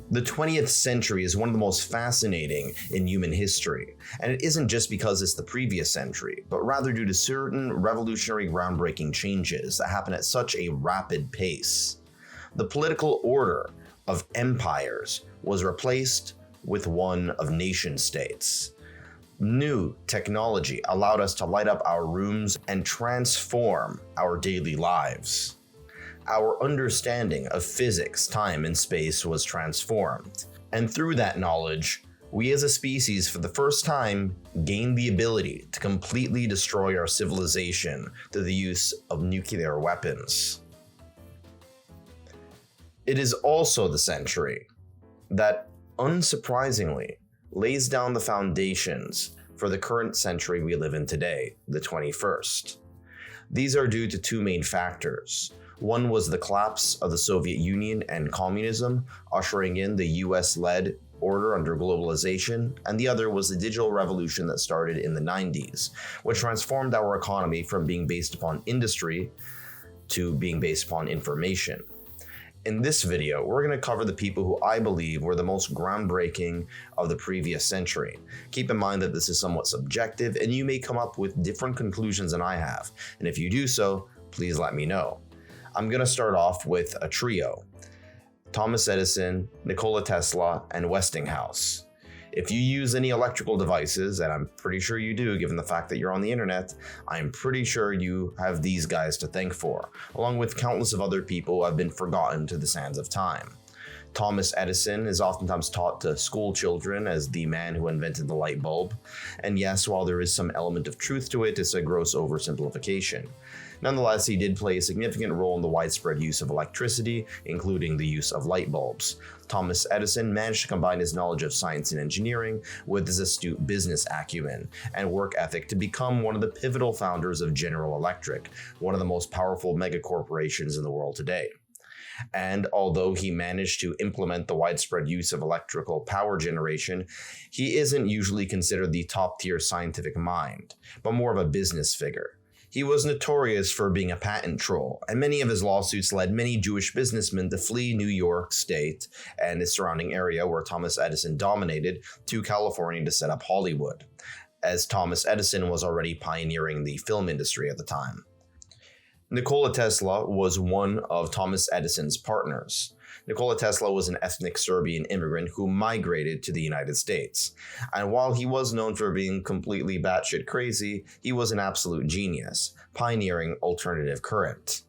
The 20th century is one of the most fascinating in human history, and it isn't just because it's the previous century, but rather due to certain revolutionary groundbreaking changes that happen at such a rapid pace. The political order of empires was replaced with one of nation states. New technology allowed us to light up our rooms and transform our daily lives. Our understanding of physics, time, and space was transformed. And through that knowledge, we as a species for the first time gained the ability to completely destroy our civilization through the use of nuclear weapons. It is also the century that, unsurprisingly, lays down the foundations for the current century we live in today, the 21st. These are due to two main factors. One was the collapse of the Soviet Union and communism, ushering in the US-led order under globalization, and the other was the digital revolution that started in the 90s, which transformed our economy from being based upon industry to being based upon information. In this video, we're going to cover the people who I believe were the most groundbreaking of the previous century. Keep in mind that this is somewhat subjective, and you may come up with different conclusions than I have, and if you do so, please let me know. I'm going to start off with a trio: Thomas Edison, Nikola Tesla, and Westinghouse. If you use any electrical devices, and I'm pretty sure you do given the fact that you're on the internet, I'm pretty sure you have these guys to thank for, along with countless of other people who have been forgotten to the sands of time. Thomas Edison is oftentimes taught to school children as the man who invented the light bulb, and yes, while there is some element of truth to it, it's a gross oversimplification. Nonetheless, he did play a significant role in the widespread use of electricity, including the use of light bulbs. Thomas Edison managed to combine his knowledge of science and engineering with his astute business acumen and work ethic to become one of the pivotal founders of General Electric, one of the most powerful megacorporations in the world today. And although he managed to implement the widespread use of electrical power generation, he isn't usually considered the top-tier scientific mind, but more of a business figure. He was notorious for being a patent troll, and many of his lawsuits led many Jewish businessmen to flee New York State and its surrounding area where Thomas Edison dominated to California to set up Hollywood, as Thomas Edison was already pioneering the film industry at the time. Nikola Tesla was one of Thomas Edison's partners. Nikola Tesla was an ethnic Serbian immigrant who migrated to the United States. And while he was known for being completely batshit crazy, he was an absolute genius, pioneering alternative current.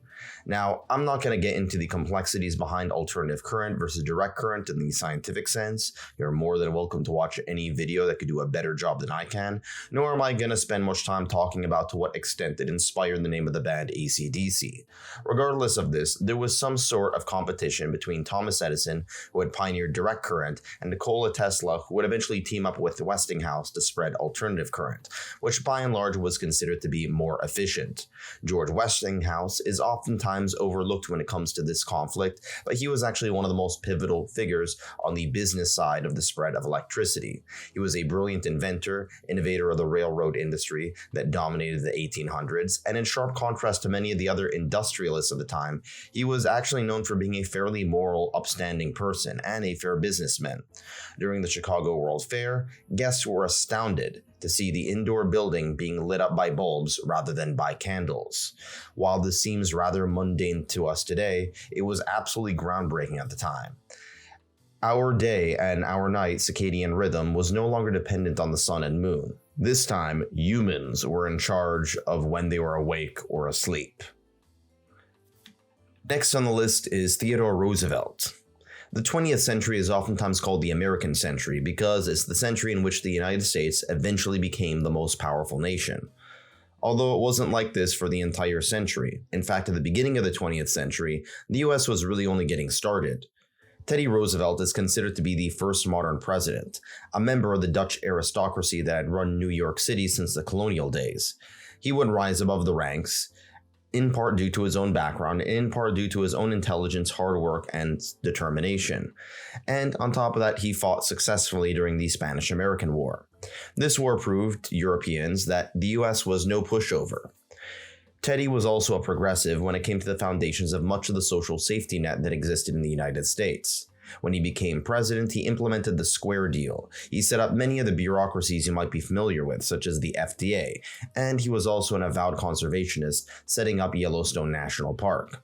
Now, I'm not going to get into the complexities behind alternative current versus direct current in the scientific sense. You're more than welcome to watch any video that could do a better job than I can, nor am I going to spend much time talking about to what extent it inspired the name of the band AC/DC. Regardless of this, there was some sort of competition between Thomas Edison, who had pioneered direct current, and Nikola Tesla, who would eventually team up with Westinghouse to spread alternative current, which by and large was considered to be more efficient. George Westinghouse is oftentimes overlooked when it comes to this conflict, but he was actually one of the most pivotal figures on the business side of the spread of electricity. He was a brilliant inventor, innovator of the railroad industry that dominated the 1800s, and in sharp contrast to many of the other industrialists of the time, he was actually known for being a fairly moral, upstanding person and a fair businessman. During the Chicago World Fair, guests were astounded to see the indoor building being lit up by bulbs rather than by candles. While this seems rather mundane to us today, it was absolutely groundbreaking at the time. Our day and our night circadian rhythm was no longer dependent on the sun and moon. This time, humans were in charge of when they were awake or asleep. Next on the list is Theodore Roosevelt. The 20th century is oftentimes called the American century because it's the century in which the United States eventually became the most powerful nation. Although it wasn't like this for the entire century. In fact, at the beginning of the 20th century, the US was really only getting started. Teddy Roosevelt is considered to be the first modern president, a member of the Dutch aristocracy that had run New York City since the colonial days. He would rise above the ranks, in part due to his own background, and in part due to his own intelligence, hard work, and determination. And on top of that, he fought successfully during the Spanish-American War. This war proved to Europeans that the US was no pushover. Teddy was also a progressive when it came to the foundations of much of the social safety net that existed in the United States. When he became president, he implemented the Square Deal. He set up many of the bureaucracies you might be familiar with, such as the FDA, and he was also an avowed conservationist, setting up Yellowstone National Park.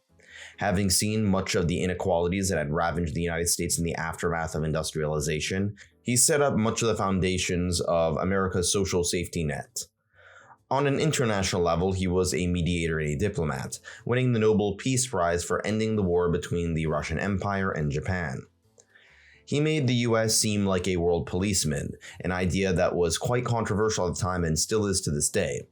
Having seen much of the inequalities that had ravaged the United States in the aftermath of industrialization, he set up much of the foundations of America's social safety net. On an international level, he was a mediator and a diplomat, winning the Nobel Peace Prize for ending the war between the Russian Empire and Japan. He made the US seem like a world policeman, an idea that was quite controversial at the time and still is to this day.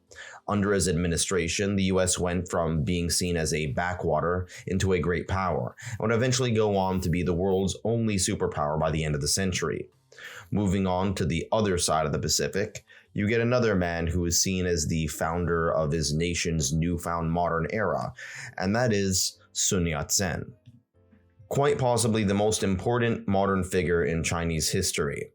Under his administration, the US went from being seen as a backwater into a great power, and would eventually go on to be the world's only superpower by the end of the century. Moving on to the other side of the Pacific, you get another man who is seen as the founder of his nation's newfound modern era, and that is Sun Yat-sen. Quite possibly the most important modern figure in Chinese history.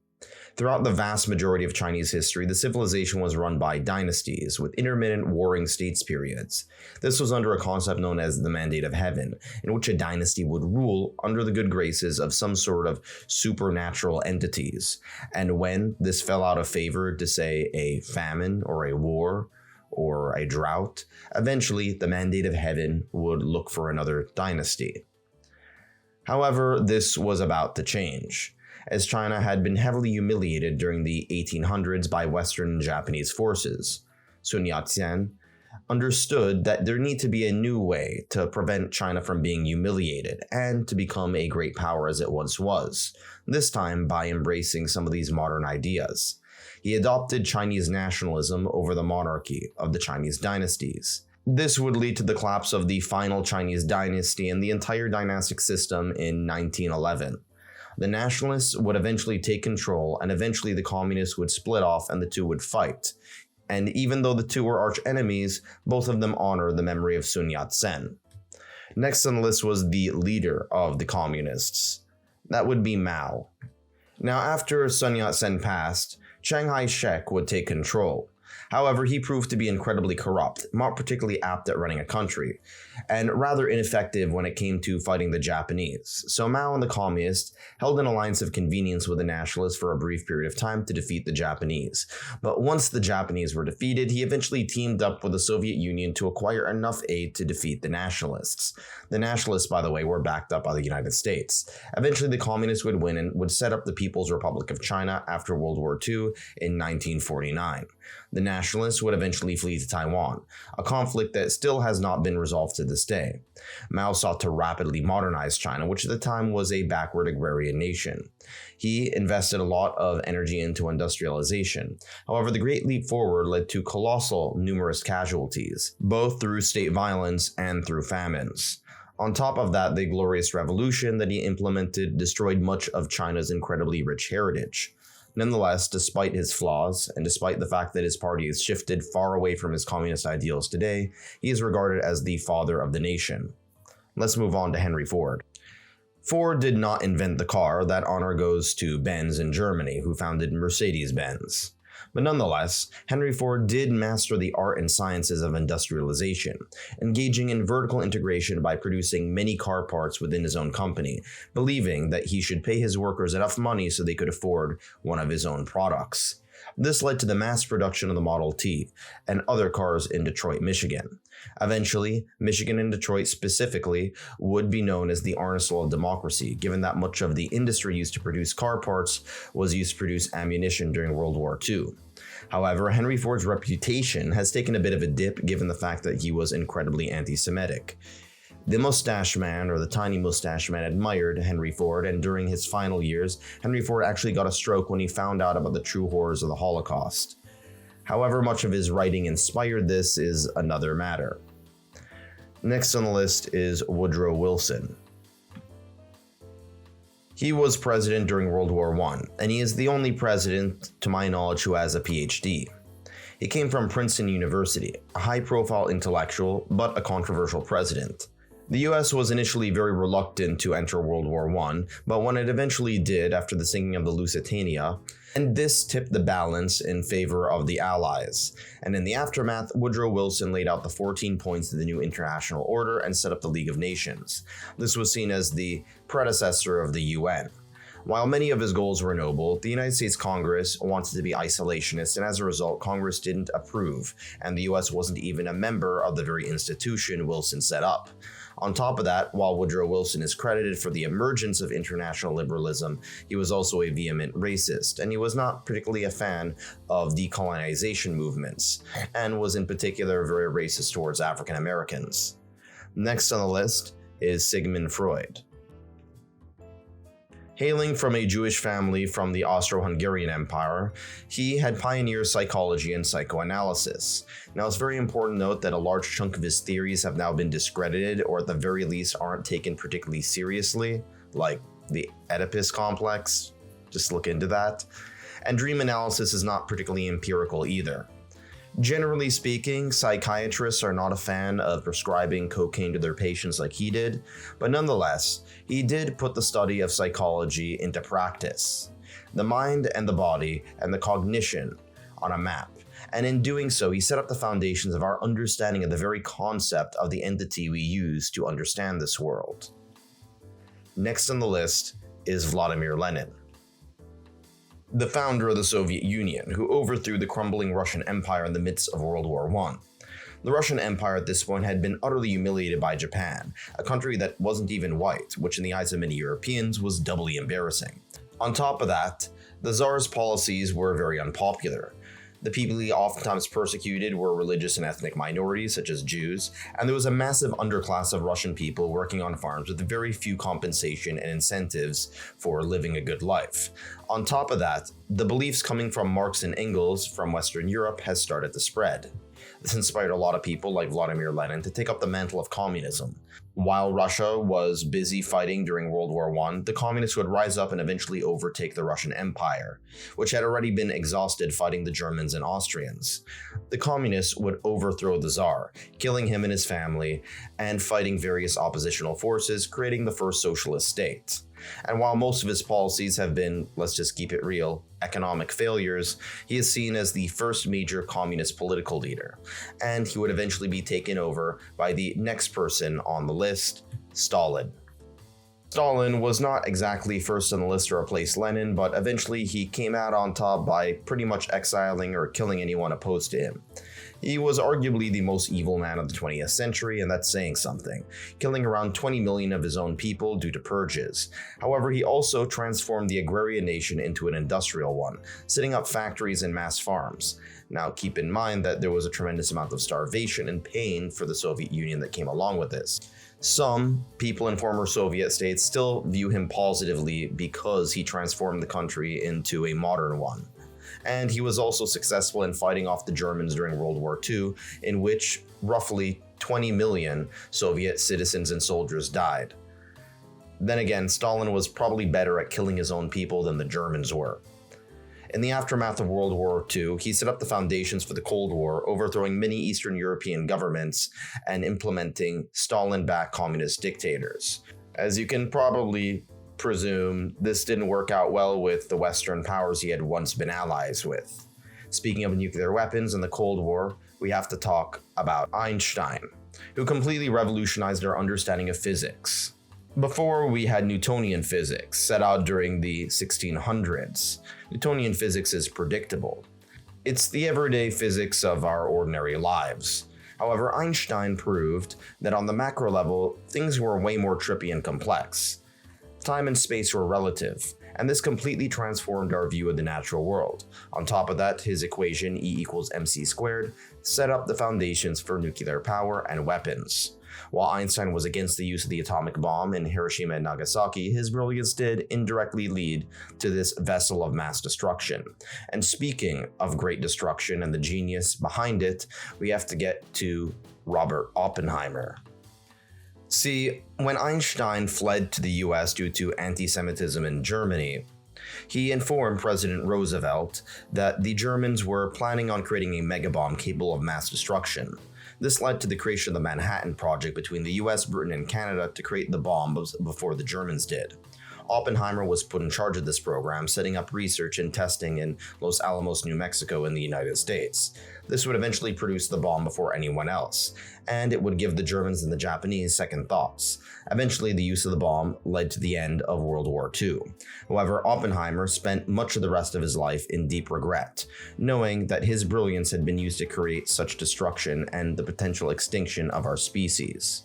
Throughout the vast majority of Chinese history, the civilization was run by dynasties, with intermittent warring states periods. This was under a concept known as the Mandate of Heaven, in which a dynasty would rule under the good graces of some sort of supernatural entities. And when this fell out of favor to, say, a famine or a war or a drought, eventually the Mandate of Heaven would look for another dynasty. However, this was about to change, as China had been heavily humiliated during the 1800s by Western and Japanese forces. Sun Yat-sen understood that there needed to be a new way to prevent China from being humiliated and to become a great power as it once was, this time by embracing some of these modern ideas. He adopted Chinese nationalism over the monarchy of the Chinese dynasties. This would lead to the collapse of the final Chinese dynasty and the entire dynastic system in 1911. The nationalists would eventually take control, and eventually the communists would split off and the two would fight. And even though the two were arch enemies, both of them honor the memory of Sun Yat-sen. Next on the list was the leader of the communists. That would be Mao. Now, after Sun Yat-sen passed, Chiang Kai-shek would take control. However, he proved to be incredibly corrupt, not particularly apt at running a country, and rather ineffective when it came to fighting the Japanese. So Mao and the communists held an alliance of convenience with the nationalists for a brief period of time to defeat the Japanese. But once the Japanese were defeated, he eventually teamed up with the Soviet Union to acquire enough aid to defeat the nationalists. The nationalists, by the way, were backed up by the United States. Eventually, the communists would win and would set up the People's Republic of China after World War II in 1949. The nationalists would eventually flee to Taiwan, a conflict that still has not been resolved to this day. Mao sought to rapidly modernize China, which at the time was a backward agrarian nation. He invested a lot of energy into industrialization. However, the Great Leap Forward led to colossal numerous casualties, both through state violence and through famines. On top of that, the Glorious Revolution that he implemented destroyed much of China's incredibly rich heritage. Nonetheless, despite his flaws, and despite the fact that his party has shifted far away from his communist ideals today, he is regarded as the father of the nation. Let's move on to Henry Ford. Ford did not invent the car. That honor goes to Benz in Germany, who founded Mercedes-Benz. But nonetheless, Henry Ford did master the art and sciences of industrialization, engaging in vertical integration by producing many car parts within his own company, believing that he should pay his workers enough money so they could afford one of his own products. This led to the mass production of the Model T and other cars in Detroit, Michigan. Eventually, Michigan and Detroit specifically would be known as the Arsenal of democracy, given that much of the industry used to produce car parts was used to produce ammunition during World War II. However, Henry Ford's reputation has taken a bit of a dip given the fact that he was incredibly anti-Semitic. The mustache man, or the tiny mustache man, admired Henry Ford, and during his final years, Henry Ford actually got a stroke when he found out about the true horrors of the Holocaust. However much of his writing inspired this is another matter. Next on the list is Woodrow Wilson. He was president during World War I, and he is the only president, to my knowledge, who has a PhD. He came from Princeton University, a high-profile intellectual, but a controversial president. The US was initially very reluctant to enter World War I, but when it eventually did after the sinking of the Lusitania, and this tipped the balance in favor of the Allies. And in the aftermath, Woodrow Wilson laid out the 14 points of the new international order and set up the League of Nations. This was seen as the predecessor of the UN. While many of his goals were noble, the United States Congress wanted to be isolationist, and as a result, Congress didn't approve, and the US wasn't even a member of the very institution Wilson set up. On top of that, while Woodrow Wilson is credited for the emergence of international liberalism, he was also a vehement racist, and he was not particularly a fan of decolonization movements, and was in particular very racist towards African Americans. Next on the list is Sigmund Freud. Hailing from a Jewish family from the Austro-Hungarian Empire, he had pioneered psychology and psychoanalysis. Now, it's very important to note that a large chunk of his theories have now been discredited, or at the very least aren't taken particularly seriously, like the Oedipus complex. Just look into that. And dream analysis is not particularly empirical either. Generally speaking, psychiatrists are not a fan of prescribing cocaine to their patients like he did, but nonetheless, he did put the study of psychology into practice. The mind and the body and the cognition on a map. And in doing so, he set up the foundations of our understanding of the very concept of the entity we use to understand this world. Next on the list is Vladimir Lenin, the founder of the Soviet Union, who overthrew the crumbling Russian Empire in the midst of World War I. The Russian Empire at this point had been utterly humiliated by Japan, a country that wasn't even white, which in the eyes of many Europeans was doubly embarrassing. On top of that, the Tsar's policies were very unpopular. The people he oftentimes persecuted were religious and ethnic minorities, such as Jews, and there was a massive underclass of Russian people working on farms with very few compensation and incentives for living a good life. On top of that, the beliefs coming from Marx and Engels from Western Europe has started to spread. This inspired a lot of people like Vladimir Lenin to take up the mantle of communism. While Russia was busy fighting during World War I, the communists would rise up and eventually overtake the Russian Empire, which had already been exhausted fighting the Germans and Austrians. The communists would overthrow the Tsar, killing him and his family, and fighting various oppositional forces, creating the first socialist state. And while most of his policies have been, let's just keep it real, economic failures, he is seen as the first major communist political leader, and he would eventually be taken over by the next person on the list, Stalin. Stalin was not exactly first on the list to replace Lenin, but eventually he came out on top by pretty much exiling or killing anyone opposed to him. He was arguably the most evil man of the 20th century, and that's saying something, killing around 20 million of his own people due to purges. However, he also transformed the agrarian nation into an industrial one, setting up factories and mass farms. Now, keep in mind that there was a tremendous amount of starvation and pain for the Soviet Union that came along with this. Some people in former Soviet states still view him positively because he transformed the country into a modern one. And he was also successful in fighting off the Germans during World War II, in which roughly 20 million Soviet citizens and soldiers died. Then again, Stalin was probably better at killing his own people than the Germans were. In the aftermath of World War II, he set up the foundations for the Cold War, overthrowing many Eastern European governments and implementing Stalin-backed communist dictators. As you can probably presume, this didn't work out well with the Western powers he had once been allies with. Speaking of nuclear weapons and the Cold War, we have to talk about Einstein, who completely revolutionized our understanding of physics. Before, we had Newtonian physics, set out during the 1600s. Newtonian physics is predictable. It's the everyday physics of our ordinary lives. However, Einstein proved that on the macro level, things were way more trippy and complex. Time and space were relative, and this completely transformed our view of the natural world. On top of that, his equation E equals mc squared set up the foundations for nuclear power and weapons. While Einstein was against the use of the atomic bomb in Hiroshima and Nagasaki, his brilliance did indirectly lead to this vessel of mass destruction. And speaking of great destruction and the genius behind it, we have to get to Robert Oppenheimer. See, when Einstein fled to the US due to anti-Semitism in Germany, he informed President Roosevelt that the Germans were planning on creating a megabomb capable of mass destruction. This led to the creation of the Manhattan Project between the US, Britain, and Canada to create the bomb before the Germans did. Oppenheimer was put in charge of this program, setting up research and testing in Los Alamos, New Mexico in the United States. This would eventually produce the bomb before anyone else, and it would give the Germans and the Japanese second thoughts. Eventually, the use of the bomb led to the end of World War II. However, Oppenheimer spent much of the rest of his life in deep regret, knowing that his brilliance had been used to create such destruction and the potential extinction of our species.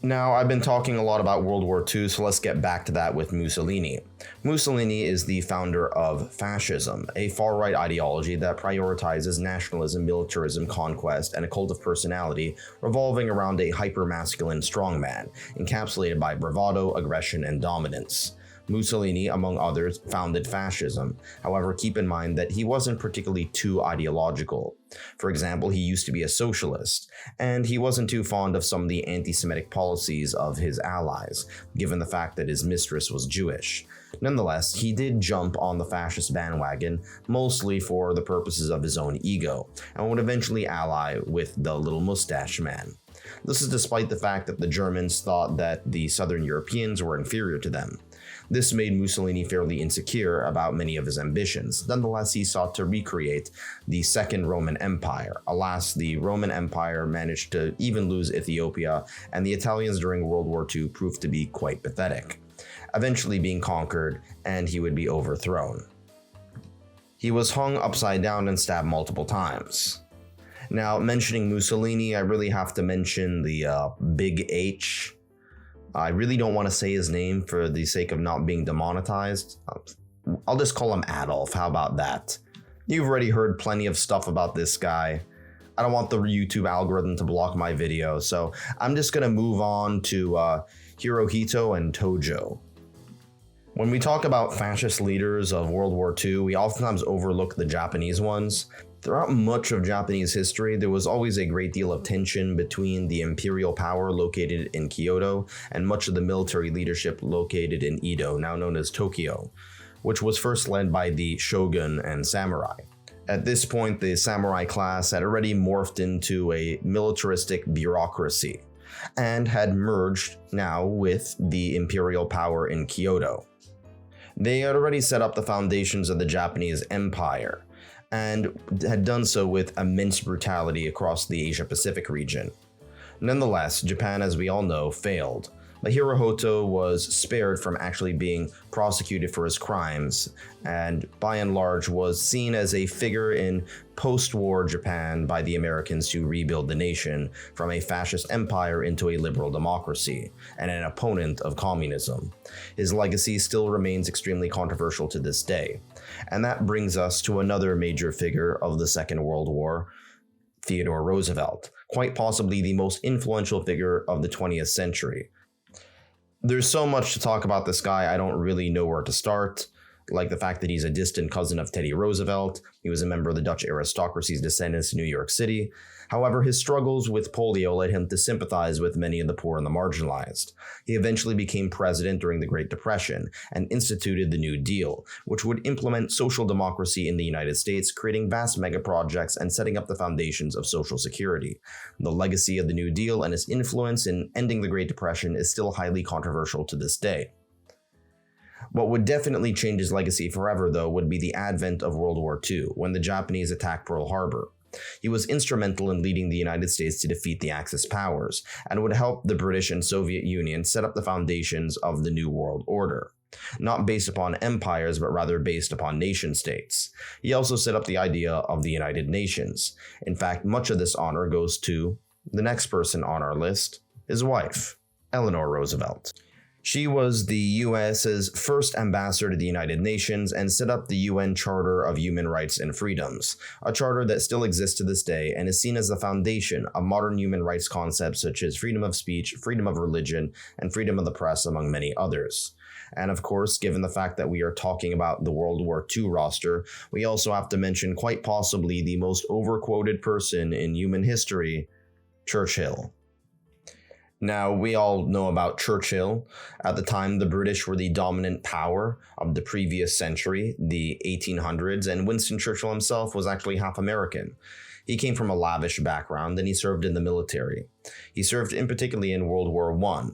Now, I've been talking a lot about World War II, so let's get back to that with Mussolini. Mussolini is the founder of fascism, a far-right ideology that prioritizes nationalism, militarism, conquest, and a cult of personality revolving around a hyper-masculine strongman, encapsulated by bravado, aggression, and dominance. Mussolini, among others, founded fascism. However, keep in mind that he wasn't particularly too ideological. For example, he used to be a socialist, and he wasn't too fond of some of the anti-Semitic policies of his allies, given the fact that his mistress was Jewish. Nonetheless, he did jump on the fascist bandwagon, mostly for the purposes of his own ego, and would eventually ally with the little mustache man. This is despite the fact that the Germans thought that the Southern Europeans were inferior to them. This made Mussolini fairly insecure about many of his ambitions. Nonetheless, he sought to recreate the Second Roman Empire. Alas, the Roman Empire managed to even lose Ethiopia, and the Italians during World War II proved to be quite pathetic, eventually being conquered, and he would be overthrown. He was hung upside down and stabbed multiple times. Now, mentioning Mussolini, I really have to mention the Big H. I really don't want to say his name for the sake of not being demonetized. I'll just call him Adolf. How about that? You've already heard plenty of stuff about this guy. I don't want the YouTube algorithm to block my video, so I'm just going to move on to Hirohito and Tojo. When we talk about fascist leaders of World War II, we oftentimes overlook the Japanese ones. Throughout much of Japanese history, there was always a great deal of tension between the imperial power located in Kyoto and much of the military leadership located in Edo, now known as Tokyo, which was first led by the shogun and samurai. At this point, the samurai class had already morphed into a militaristic bureaucracy and had merged now with the imperial power in Kyoto. They had already set up the foundations of the Japanese Empire, and had done so with immense brutality across the Asia-Pacific region. Nonetheless, Japan, as we all know, failed, but Hirohito was spared from actually being prosecuted for his crimes, and by and large was seen as a figure in post-war Japan by the Americans to rebuild the nation from a fascist empire into a liberal democracy, and an opponent of communism. His legacy still remains extremely controversial to this day. And that brings us to another major figure of the Second World War, Theodore Roosevelt, quite possibly the most influential figure of the 20th century. There's so much to talk about this guy, I don't really know where to start, like the fact that he's a distant cousin of Teddy Roosevelt. He was a member of the Dutch aristocracy's descendants in New York City. However, his struggles with polio led him to sympathize with many of the poor and the marginalized. He eventually became president during the Great Depression and instituted the New Deal, which would implement social democracy in the United States, creating vast mega projects and setting up the foundations of social security. The legacy of the New Deal and its influence in ending the Great Depression is still highly controversial to this day. What would definitely change his legacy forever, though, would be the advent of World War II, when the Japanese attacked Pearl Harbor. He was instrumental in leading the United States to defeat the Axis powers, and would help the British and Soviet Union set up the foundations of the New World Order, not based upon empires, but rather based upon nation-states. He also set up the idea of the United Nations. In fact, much of this honor goes to the next person on our list, his wife, Eleanor Roosevelt. She was the US's first ambassador to the United Nations and set up the UN Charter of Human Rights and Freedoms, a charter that still exists to this day and is seen as the foundation of modern human rights concepts such as freedom of speech, freedom of religion, and freedom of the press, among many others. And of course, given the fact that we are talking about the World War II roster, we also have to mention quite possibly the most overquoted person in human history, Churchill. Now, we all know about Churchill. At the time, the British were the dominant power of the previous century, the 1800s, and Winston Churchill himself was actually half American. He came from a lavish background and he served in the military. He served in particularly in World War I,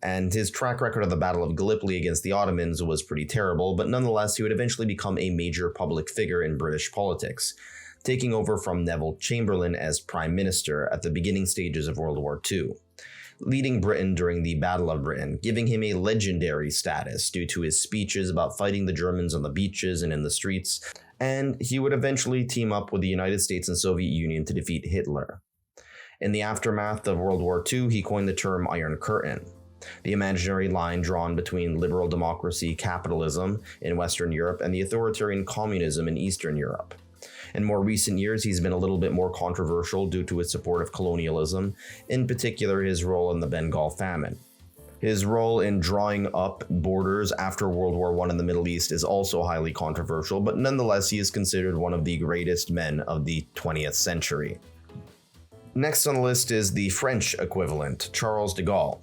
and his track record of the Battle of Gallipoli against the Ottomans was pretty terrible, but nonetheless he would eventually become a major public figure in British politics, taking over from Neville Chamberlain as Prime Minister at the beginning stages of World War II, leading Britain during the Battle of Britain, giving him a legendary status due to his speeches about fighting the Germans on the beaches and in the streets, and he would eventually team up with the United States and Soviet Union to defeat Hitler. In the aftermath of World War II, he coined the term Iron Curtain, the imaginary line drawn between liberal democracy, capitalism in Western Europe, and the authoritarian communism in Eastern Europe. In more recent years, he's been a little bit more controversial due to his support of colonialism, in particular his role in the Bengal famine. His role in drawing up borders after World War I in the Middle East is also highly controversial, but nonetheless he is considered one of the greatest men of the 20th century. Next on the list is the French equivalent, Charles de Gaulle.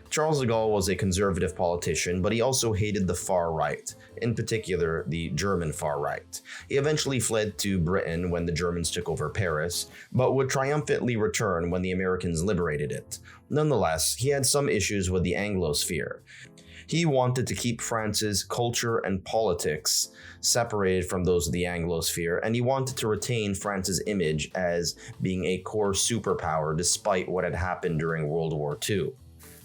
Charles de Gaulle was a conservative politician, but he also hated the far right, in particular the German far right. He eventually fled to Britain when the Germans took over Paris, but would triumphantly return when the Americans liberated it. Nonetheless, he had some issues with the Anglosphere. He wanted to keep France's culture and politics separated from those of the Anglosphere, and he wanted to retain France's image as being a core superpower despite what had happened during World War II.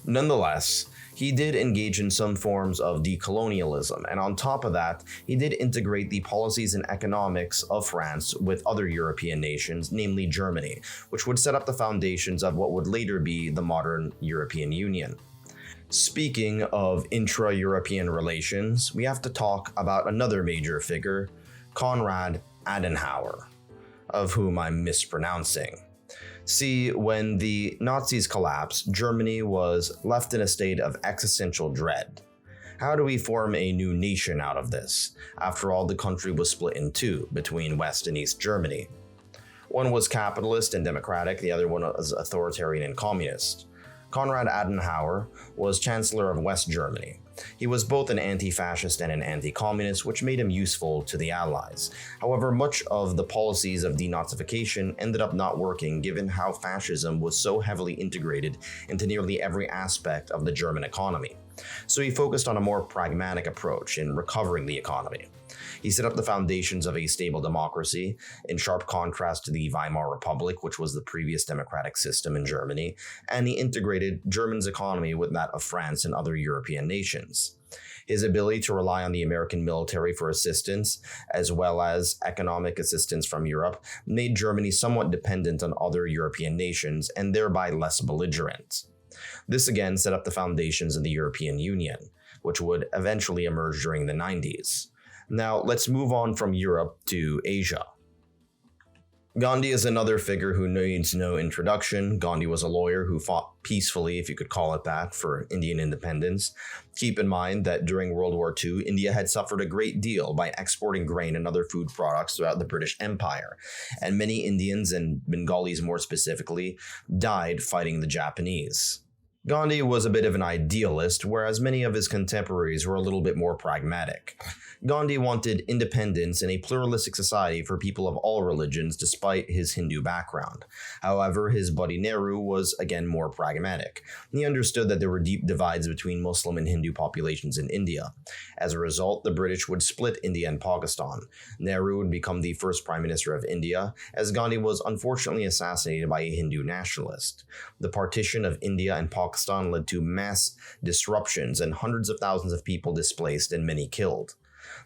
Nonetheless, he did engage in some forms of decolonialism, and on top of that, he did integrate the policies and economics of France with other European nations, namely Germany, which would set up the foundations of what would later be the modern European Union. Speaking of intra-European relations, we have to talk about another major figure, Konrad Adenauer, of whom I'm mispronouncing. See, when the Nazis collapsed, Germany was left in a state of existential dread. How do we form a new nation out of this? After all, the country was split in two, between West and East Germany. One was capitalist and democratic, the other one was authoritarian and communist. Konrad Adenauer was Chancellor of West Germany. He was both an anti-fascist and an anti-communist, which made him useful to the Allies. However, much of the policies of denazification ended up not working given how fascism was so heavily integrated into nearly every aspect of the German economy. So he focused on a more pragmatic approach in recovering the economy. He set up the foundations of a stable democracy, in sharp contrast to the Weimar Republic, which was the previous democratic system in Germany, and he integrated Germany's economy with that of France and other European nations. His ability to rely on the American military for assistance, as well as economic assistance from Europe, made Germany somewhat dependent on other European nations and thereby less belligerent. This again set up the foundations of the European Union, which would eventually emerge during the 90s. Now, let's move on from Europe to Asia. Gandhi is another figure who needs no introduction. Gandhi was a lawyer who fought peacefully, if you could call it that, for Indian independence. Keep in mind that during World War II, India had suffered a great deal by exporting grain and other food products throughout the British Empire, and many Indians, and Bengalis more specifically, died fighting the Japanese. Gandhi was a bit of an idealist, whereas many of his contemporaries were a little bit more pragmatic. Gandhi wanted independence and a pluralistic society for people of all religions despite his Hindu background. However, his buddy Nehru was again more pragmatic. He understood that there were deep divides between Muslim and Hindu populations in India. As a result, the British would split India and Pakistan. Nehru would become the first Prime Minister of India, as Gandhi was unfortunately assassinated by a Hindu nationalist. The partition of India and Pakistan led to mass disruptions and hundreds of thousands of people displaced and many killed.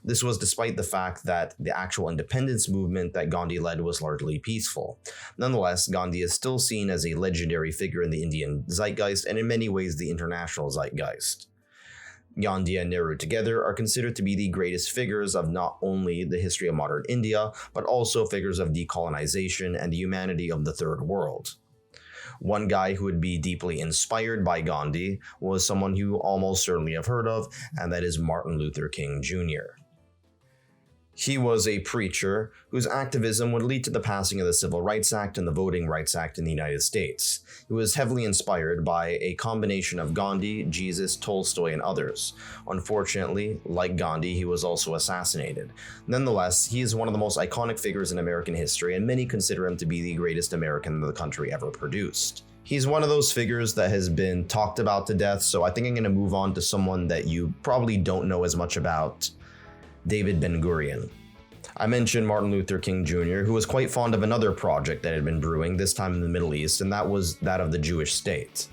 This was despite the fact that the actual independence movement that Gandhi led was largely peaceful. Nonetheless, Gandhi is still seen as a legendary figure in the Indian zeitgeist and in many ways the international zeitgeist. Gandhi and Nehru together are considered to be the greatest figures of not only the history of modern India, but also figures of decolonization and the humanity of the Third World. One guy who would be deeply inspired by Gandhi was someone you almost certainly have heard of, and that is Martin Luther King Jr. He was a preacher whose activism would lead to the passing of the Civil Rights Act and the Voting Rights Act in the United States. He was heavily inspired by a combination of Gandhi, Jesus, Tolstoy, and others. Unfortunately, like Gandhi, he was also assassinated. Nonetheless, he is one of the most iconic figures in American history, and many consider him to be the greatest American the country ever produced. He's one of those figures that has been talked about to death, so I think I'm going to move on to someone that you probably don't know as much about. David Ben-Gurion. I mentioned Martin Luther King Jr., who was quite fond of another project that had been brewing, this time in the Middle East, and that was that of the Jewish state.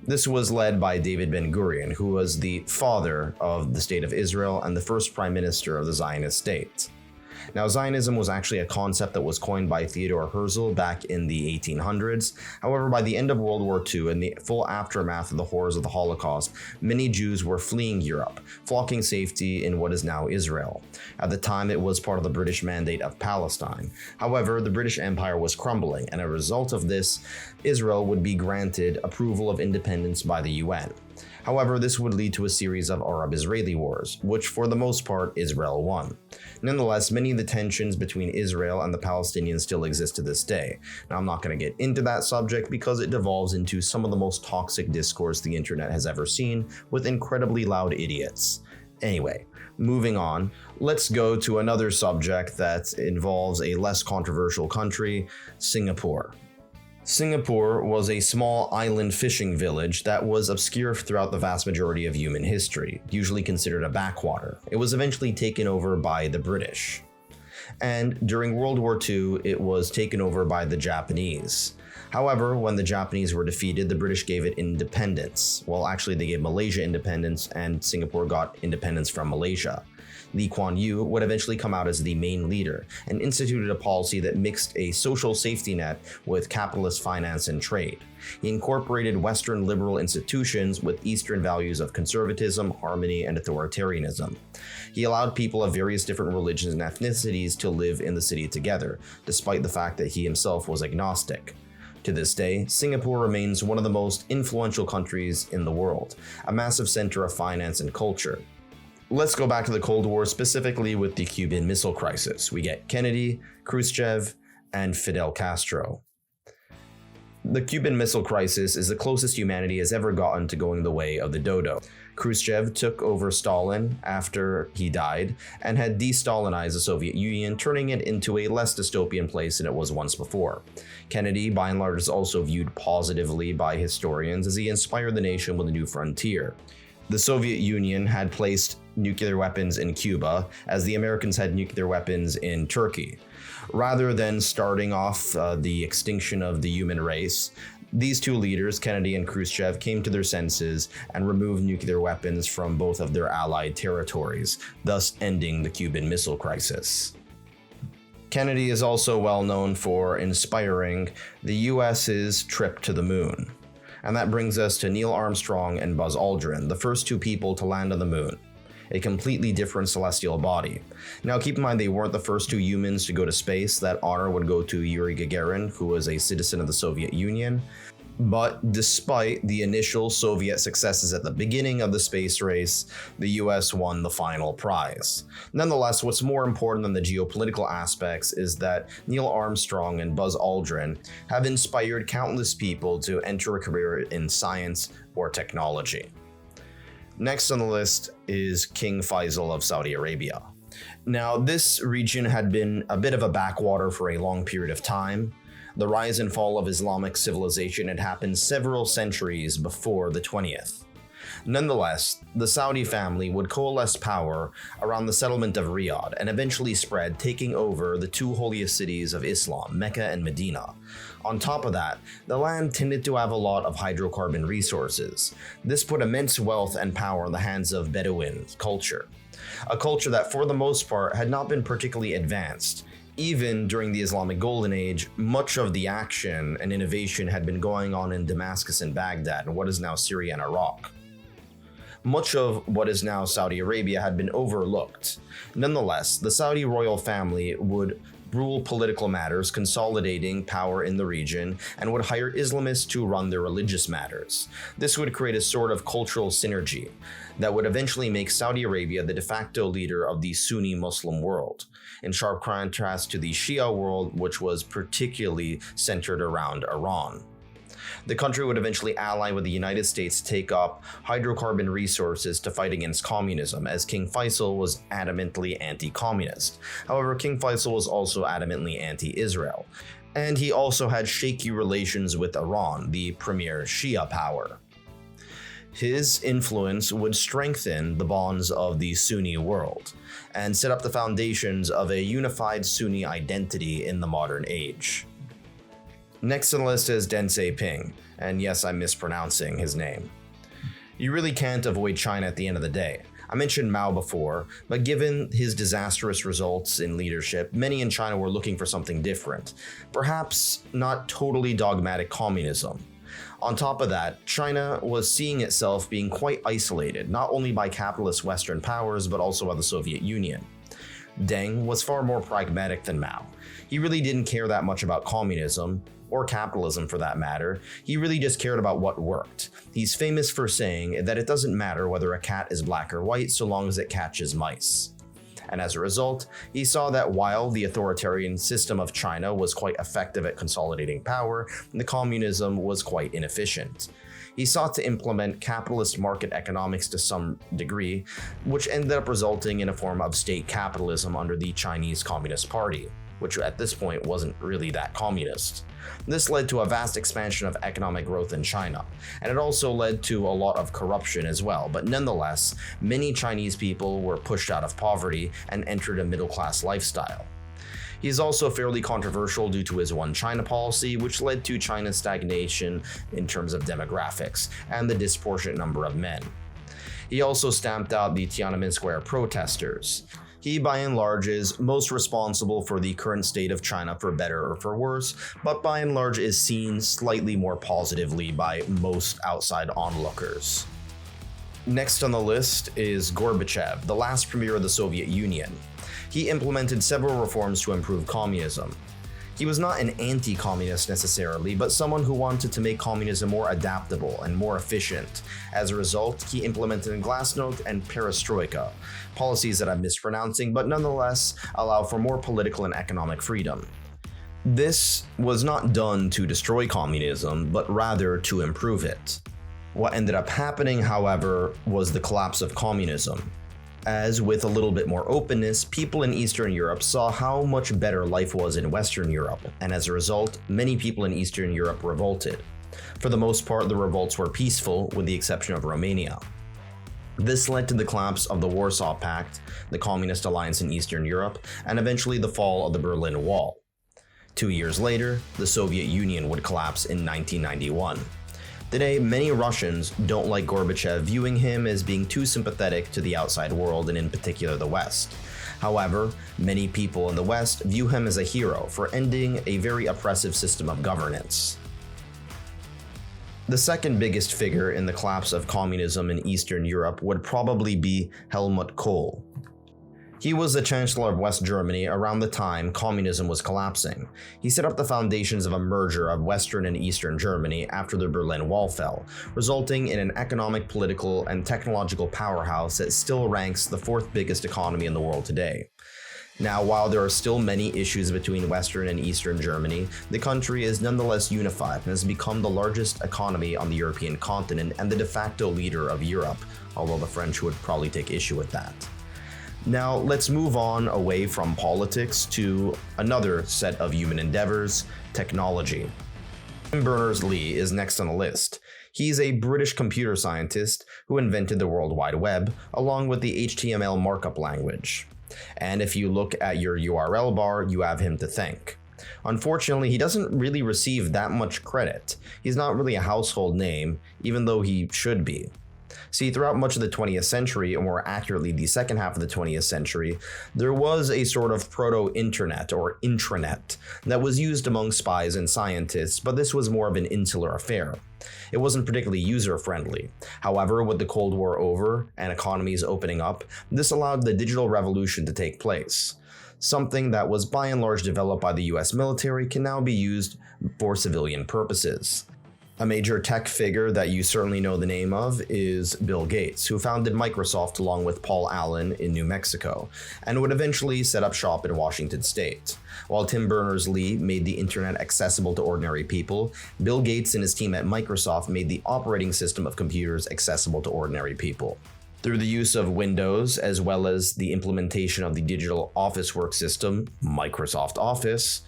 This was led by David Ben-Gurion, who was the father of the State of Israel and the first prime minister of the Zionist state. Now, Zionism was actually a concept that was coined by Theodore Herzl back in the 1800s. However, by the end of World War II and the full aftermath of the horrors of the Holocaust, many Jews were fleeing Europe, flocking safety in what is now Israel. At the time, it was part of the British Mandate of Palestine. However, the British Empire was crumbling, and as a result of this, Israel would be granted approval of independence by the UN. However, this would lead to a series of Arab-Israeli wars, which for the most part Israel won. Nonetheless, many of the tensions between Israel and the Palestinians still exist to this day. Now, I'm not going to get into that subject because it devolves into some of the most toxic discourse the internet has ever seen, with incredibly loud idiots. Anyway, moving on, let's go to another subject that involves a less controversial country, Singapore. Singapore was a small island fishing village that was obscure throughout the vast majority of human history, usually considered a backwater. It was eventually taken over by the British. And during World War II, it was taken over by the Japanese. However, when the Japanese were defeated, the British gave it independence. Well, actually, they gave Malaysia independence, and Singapore got independence from Malaysia. Lee Kuan Yew would eventually come out as the main leader and instituted a policy that mixed a social safety net with capitalist finance and trade. He incorporated Western liberal institutions with Eastern values of conservatism, harmony, and authoritarianism. He allowed people of various different religions and ethnicities to live in the city together, despite the fact that he himself was agnostic. To this day, Singapore remains one of the most influential countries in the world, a massive center of finance and culture. Let's go back to the Cold War, specifically with the Cuban Missile Crisis. We get Kennedy, Khrushchev, and Fidel Castro. The Cuban Missile Crisis is the closest humanity has ever gotten to going the way of the dodo. Khrushchev took over Stalin after he died and had de-Stalinized the Soviet Union, turning it into a less dystopian place than it was once before. Kennedy, by and large, is also viewed positively by historians as he inspired the nation with a new frontier. The Soviet Union had placed nuclear weapons in Cuba, as the Americans had nuclear weapons in Turkey. Rather than starting off the extinction of the human race, these two leaders, Kennedy and Khrushchev, came to their senses and removed nuclear weapons from both of their allied territories, thus ending the Cuban Missile Crisis. Kennedy is also well known for inspiring the US's trip to the moon. And that brings us to Neil Armstrong and Buzz Aldrin, the first two people to land on the moon. A completely different celestial body. Now keep in mind they weren't the first two humans to go to space. That honor would go to Yuri Gagarin, who was a citizen of the Soviet Union. But despite the initial Soviet successes at the beginning of the space race, the US won the final prize. Nonetheless, what's more important than the geopolitical aspects is that Neil Armstrong and Buzz Aldrin have inspired countless people to enter a career in science or technology. Next on the list is King Faisal of Saudi Arabia. Now, this region had been a bit of a backwater for a long period of time. The rise and fall of Islamic civilization had happened several centuries before the 20th. Nonetheless, the Saudi family would coalesce power around the settlement of Riyadh and eventually spread, taking over the two holiest cities of Islam, Mecca and Medina. On top of that, the land tended to have a lot of hydrocarbon resources. This put immense wealth and power in the hands of Bedouin culture, a culture that for the most part had not been particularly advanced. Even during the Islamic Golden Age, much of the action and innovation had been going on in Damascus and Baghdad, and what is now Syria and Iraq. Much of what is now Saudi Arabia had been overlooked. Nonetheless, the Saudi royal family would rule political matters, consolidating power in the region, and would hire Islamists to run their religious matters. This would create a sort of cultural synergy that would eventually make Saudi Arabia the de facto leader of the Sunni Muslim world, in sharp contrast to the Shia world, which was particularly centered around Iran. The country would eventually ally with the United States to take up hydrocarbon resources to fight against communism, as King Faisal was adamantly anti-communist. However, King Faisal was also adamantly anti-Israel, and he also had shaky relations with Iran, the premier Shia power. His influence would strengthen the bonds of the Sunni world and set up the foundations of a unified Sunni identity in the modern age. Next on the list is Deng Xiaoping, and yes, I'm mispronouncing his name. You really can't avoid China at the end of the day. I mentioned Mao before, but given his disastrous results in leadership, many in China were looking for something different. Perhaps not totally dogmatic communism. On top of that, China was seeing itself being quite isolated, not only by capitalist Western powers, but also by the Soviet Union. Deng was far more pragmatic than Mao. He really didn't care that much about communism, or capitalism for that matter. He really just cared about what worked. He's famous for saying that it doesn't matter whether a cat is black or white so long as it catches mice. And as a result, he saw that while the authoritarian system of China was quite effective at consolidating power, the communism was quite inefficient. He sought to implement capitalist market economics to some degree, which ended up resulting in a form of state capitalism under the Chinese Communist Party, which at this point wasn't really that communist. This led to a vast expansion of economic growth in China, and it also led to a lot of corruption as well, but nonetheless, many Chinese people were pushed out of poverty and entered a middle-class lifestyle. He is also fairly controversial due to his One China policy, which led to China's stagnation in terms of demographics and the disproportionate number of men. He also stamped out the Tiananmen Square protesters. He, by and large, is most responsible for the current state of China for better or for worse, but by and large is seen slightly more positively by most outside onlookers. Next on the list is Gorbachev, the last premier of the Soviet Union. He implemented several reforms to improve communism. He was not an anti-communist necessarily, but someone who wanted to make communism more adaptable and more efficient. As a result, he implemented glasnost and perestroika, policies that I'm mispronouncing, but nonetheless allow for more political and economic freedom. This was not done to destroy communism, but rather to improve it. What ended up happening, however, was the collapse of communism. As with a little bit more openness, people in Eastern Europe saw how much better life was in Western Europe, and as a result, many people in Eastern Europe revolted. For the most part, the revolts were peaceful, with the exception of Romania. This led to the collapse of the Warsaw Pact, the Communist alliance in Eastern Europe, and eventually the fall of the Berlin Wall. 2 years later, the Soviet Union would collapse in 1991. Today, many Russians don't like Gorbachev, viewing him as being too sympathetic to the outside world and in particular the West. However, many people in the West view him as a hero for ending a very oppressive system of governance. The second biggest figure in the collapse of communism in Eastern Europe would probably be Helmut Kohl. He was the Chancellor of West Germany around the time communism was collapsing. He set up the foundations of a merger of Western and Eastern Germany after the Berlin Wall fell, resulting in an economic, political, and technological powerhouse that still ranks the fourth biggest economy in the world today. Now, while there are still many issues between Western and Eastern Germany, the country is nonetheless unified and has become the largest economy on the European continent and the de facto leader of Europe, although the French would probably take issue with that. Now, let's move on away from politics to another set of human endeavors, technology. Tim Berners-Lee is next on the list. He's a British computer scientist who invented the World Wide Web, along with the HTML markup language. And if you look at your URL bar, you have him to thank. Unfortunately, he doesn't really receive that much credit. He's not really a household name, even though he should be. See, throughout much of the 20th century, or more accurately the second half of the 20th century, there was a sort of proto-internet or intranet that was used among spies and scientists, but this was more of an insular affair. It wasn't particularly user-friendly. However, with the Cold War over and economies opening up, this allowed the digital revolution to take place. Something that was by and large developed by the US military can now be used for civilian purposes. A major tech figure that you certainly know the name of is Bill Gates, who founded Microsoft along with Paul Allen in New Mexico, and would eventually set up shop in Washington state. While Tim Berners-Lee made the internet accessible to ordinary people, Bill Gates and his team at Microsoft made the operating system of computers accessible to ordinary people. Through the use of Windows, as well as the implementation of the digital office work system, Microsoft Office,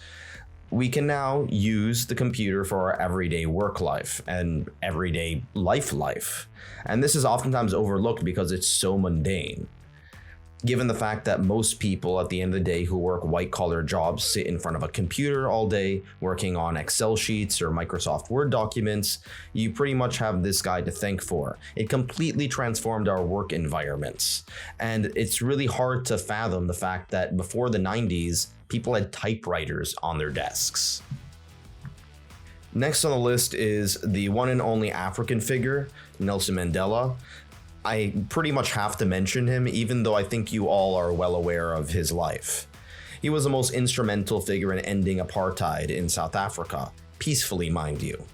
we can now use the computer for our everyday work life and everyday life. And this is oftentimes overlooked because it's so mundane. Given the fact that most people at the end of the day who work white-collar jobs sit in front of a computer all day working on Excel sheets or Microsoft Word documents, you pretty much have this guy to thank for. It completely transformed our work environments. And it's really hard to fathom the fact that before the 90s, people had typewriters on their desks. Next on the list is the one and only African figure, Nelson Mandela. I pretty much have to mention him, even though I think you all are well aware of his life. He was the most instrumental figure in ending apartheid in South Africa, peacefully, mind you.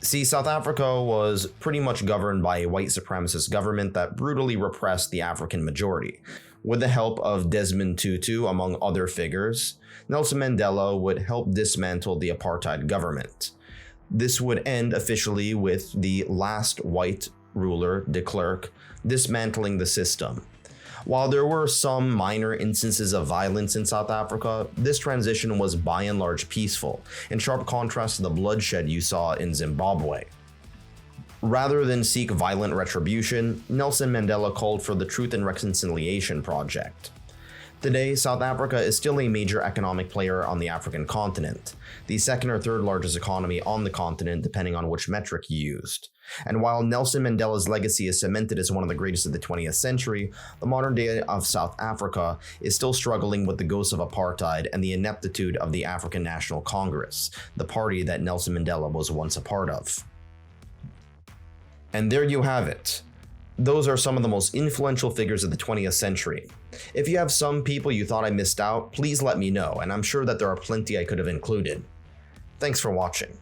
See, South Africa was pretty much governed by a white supremacist government that brutally repressed the African majority. With the help of Desmond Tutu, among other figures, Nelson Mandela would help dismantle the apartheid government. This would end officially with the last white ruler, de Klerk, dismantling the system. While there were some minor instances of violence in South Africa, this transition was by and large peaceful, in sharp contrast to the bloodshed you saw in Zimbabwe. Rather than seek violent retribution, Nelson Mandela called for the Truth and Reconciliation Project. Today, South Africa is still a major economic player on the African continent, the second or third largest economy on the continent depending on which metric you used. And while Nelson Mandela's legacy is cemented as one of the greatest of the 20th century, the modern day of South Africa is still struggling with the ghosts of apartheid and the ineptitude of the African National Congress, the party that Nelson Mandela was once a part of. And there you have it. Those are some of the most influential figures of the 20th century. If you have some people you thought I missed out, please let me know, and I'm sure that there are plenty I could have included. Thanks for watching.